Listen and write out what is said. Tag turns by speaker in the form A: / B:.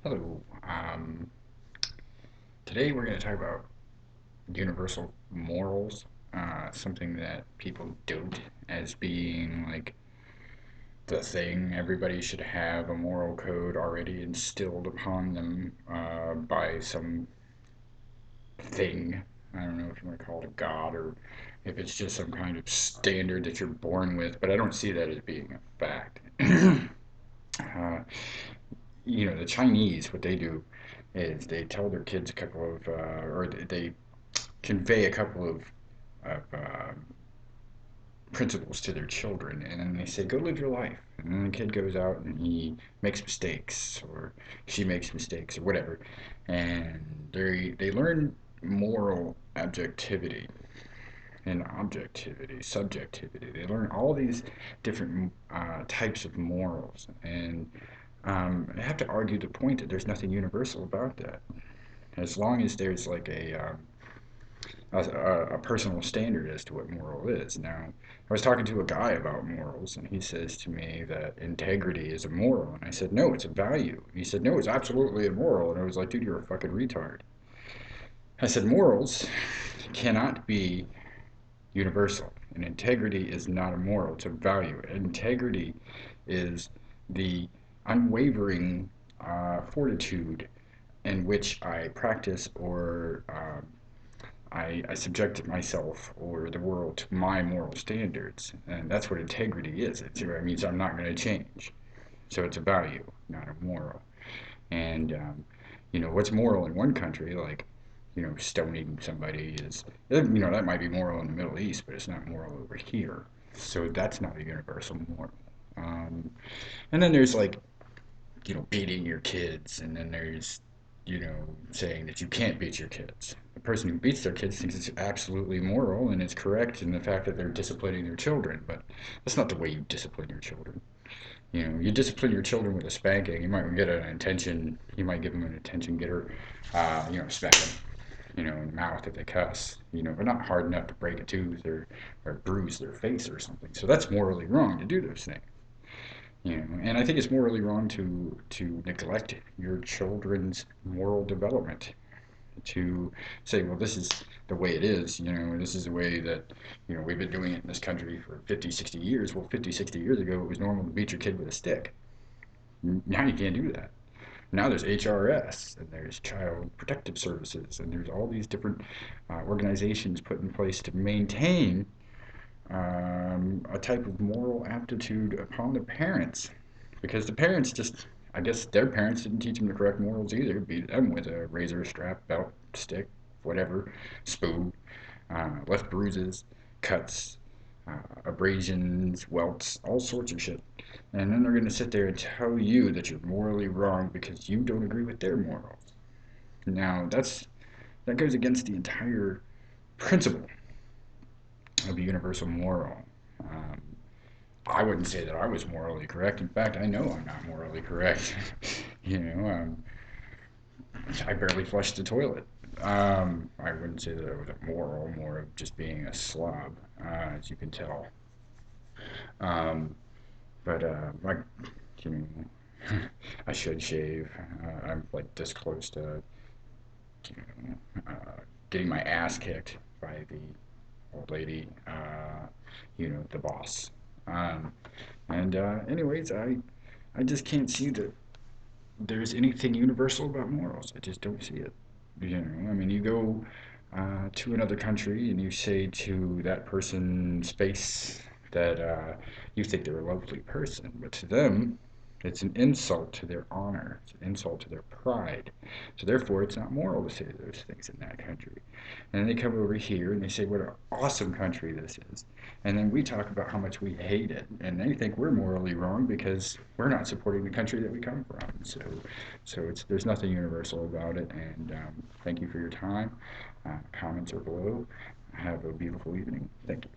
A: Hello. Today we're going to talk about universal morals, something that people dote as being like the thing. Everybody should have a moral code already instilled upon them by some thing. I don't know if you want to call it a god or if it's just some kind of standard that you're born with, but I don't see that as being a fact. uh, the Chinese, what they do is they tell their kids a couple of, or they convey a couple of principles to their children, and then they say, "Go live your life." And then the kid goes out and he makes mistakes, or she makes mistakes, or whatever, and they learn moral objectivity and objectivity, subjectivity. They learn all these different types of morals, and I have to argue the point that there's nothing universal about that. As long as there's like a personal standard as to what moral is. Now, I was talking to a guy about morals, and he says to me that integrity is a moral, and I said, no, it's a value. And he said, no, it's absolutely immoral, and I was like, dude, you're a fucking retard. I said, morals cannot be universal, and integrity is not a moral, it's a value. Integrity is the unwavering fortitude in which I practice or I subject myself or the world to my moral standards. And that's what integrity is. It means I'm not going to change. So it's a value, not a moral. And, what's moral in one country, like, stoning somebody is, that might be moral in the Middle East, but it's not moral over here. So that's not a universal moral. Um, and then there's like beating your kids, and then there's, saying that you can't beat your kids. The person who beats their kids thinks it's absolutely moral and it's correct in the fact that they're disciplining their children, but that's not the way you discipline your children. You discipline your children with a spanking. You might get an attention. You might give them an attention getter. Smack them. In the mouth if they cuss. But not hard enough to break a tooth or bruise their face or something. So that's morally wrong to do those things. And I think it's morally wrong to neglect your children's moral development. To say, well, this is the way it is. This is the way that we've been doing it in this country for 50, 60 years. Well, 50, 60 years ago, it was normal to beat your kid with a stick. Now you can't do that. Now there's HRS and there's Child Protective Services and there's all these different organizations put in place to maintain a type of moral aptitude upon the parents, because the parents just, I guess their parents didn't teach them the correct morals either. Beat them with a razor, strap, belt, stick, whatever, spoon, left bruises, cuts, abrasions, welts, all sorts of shit. And then they're going to sit there and tell you that you're morally wrong because you don't agree with their morals. Now, that goes against the entire principle of a universal moral. Um, I wouldn't say that I was morally correct. In fact, I know I'm not morally correct. you know, um, I barely flushed the toilet. I wouldn't say that I was immoral, more of just being a slob, as you can tell. Um, but like, you know, I should shave. I'm like this close to, getting my ass kicked by the old lady, the boss. Um, and anyways, I just can't see that there's anything universal about morals. I just don't see it. I mean, you go to another country and you say to that person's face that you think they're a lovely person, but to them, it's an insult to their honor. It's an insult to their pride. So therefore, it's not moral to say those things in that country. And then they come over here and they say what an awesome country this is. And then we talk about how much we hate it. And they think we're morally wrong because we're not supporting the country that we come from. So there's nothing universal about it. And thank you for your time. Comments are below. Have a beautiful evening. Thank you.